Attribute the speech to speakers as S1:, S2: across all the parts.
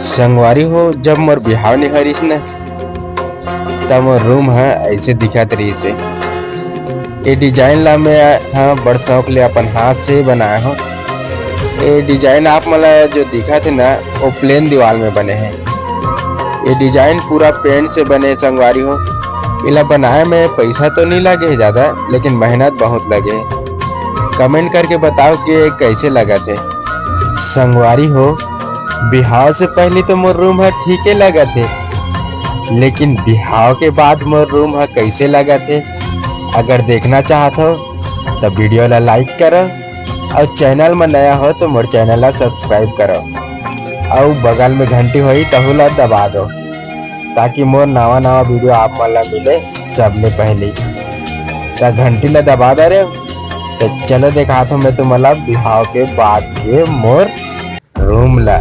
S1: संगवारी हो, जब मोर बिहाव नहीं हरिस न, तब मोर रूम है ऐसे दिखत रही से। ये डिजाइन ला मैं हाँ बड़ शौक ले अपन हाथ से बनाया हूँ। ये डिजाइन आप मला जो दिखा थे ना, वो प्लेन दीवार में बने हैं। ये डिजाइन पूरा पेंट से बने संगवारी हो। इला बनाए में पैसा तो नहीं लगे है ज्यादा, लेकिन मेहनत बहुत लगे है। कमेंट करके बताओ कि ये कैसे लगा थे। संगवारी हो, बिहाव से पहले तो मोर रूम है ठीक है लगा थे, लेकिन बिहाव के बाद मोर रूम है कैसे लगा थे। अगर देखना चाहत हो तो वीडियो ला लाइक करो, और चैनल में नया हो तो मोर चैनल ला सब्सक्राइब करो, और बगल में घंटी होई तहु ला दबा दो, ताकि मोर नवा नवा वीडियो आप मन ला मिले सबले पहले। तो घंटी ला दबा दे रे। तो चलो दिखाता हूँ मैं तुम्हारा बिहाव के बाद के मोर रूम ला।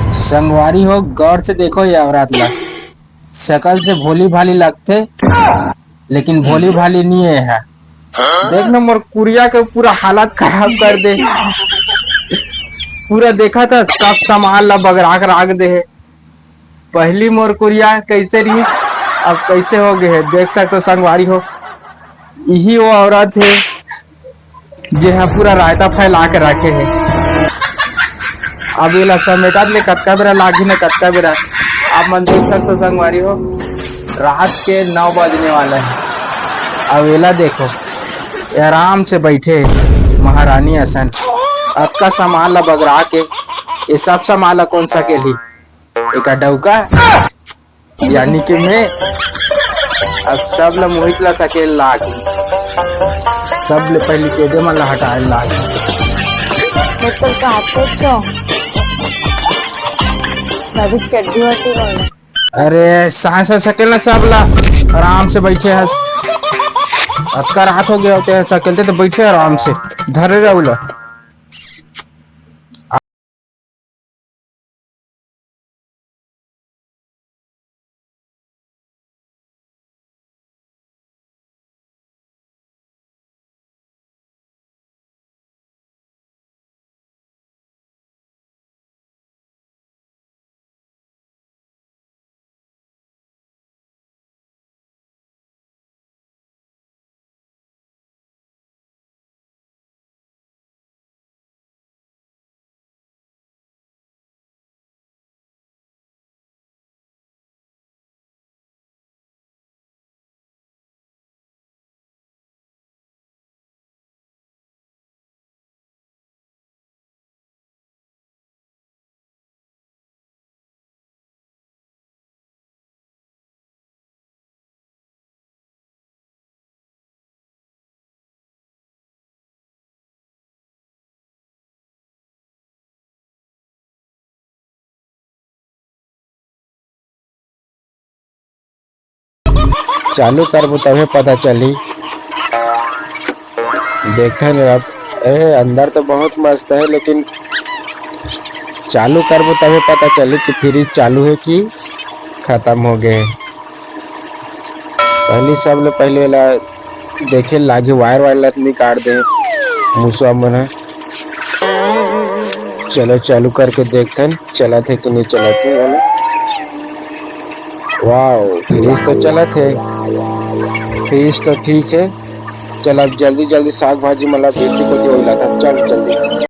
S1: संगवारी हो, गौर से देखो ये औरत ला। शकल से भोली भाली लगते, लेकिन भोली भाली नहीं है। देख ना मोर कुरिया के पूरा हालत खराब कर दे। पूरा देखा था सब सामान ला बगरा कर राख दे है। पहली मोर कुरिया कैसे रही, अब कैसे हो गए है देख सकते हो संगवारी हो। यही वो औरत है जे है पूरा रायता फैला के रखे है। अब ये समेटा ले कतका बेरा लागी ने कतका बेरा। आप मन देख सकते हो संगवारी हो, रात के 9 बजने वाला है। अब एला देखो, ये आराम से बैठे महारानी असन। अब का सामान ला बगरा के, ये सब सामान ला कौन सा के ली एक डौका, यानी कि मैं अब सब ला मोहित ला सकेल लाग, सब ले पहले केदे मन ला हटाए लाग।
S2: मतलब कहते छो अभी चड्डी वड्डी वाला।
S1: अरे सांस सकेल ना सब ला आराम से बैठे है। अब का रात हो गया होते सकेलते तो बैठे आराम से धरे रहो। चालू करबो तभी पता चली। देखा नहीं अब, अंदर तो बहुत मस्त है, लेकिन चालू करबो तभी पता चली कि फ्रिज चालू है कि खत्म हो गए। पहले सब ले पहले ला देखे लागे वायर वायर ला निकाल दे मुसवा मन है। चलो चालू करके देखते हैं चला थे कि नहीं चला थे वाला। वाह, फ्रिज तो चला थे, फ्रिज तो ठीक है। चल अब जल्दी जल्दी साग भाजी मतलब बिजली को जोड़ था, चल जल्दी।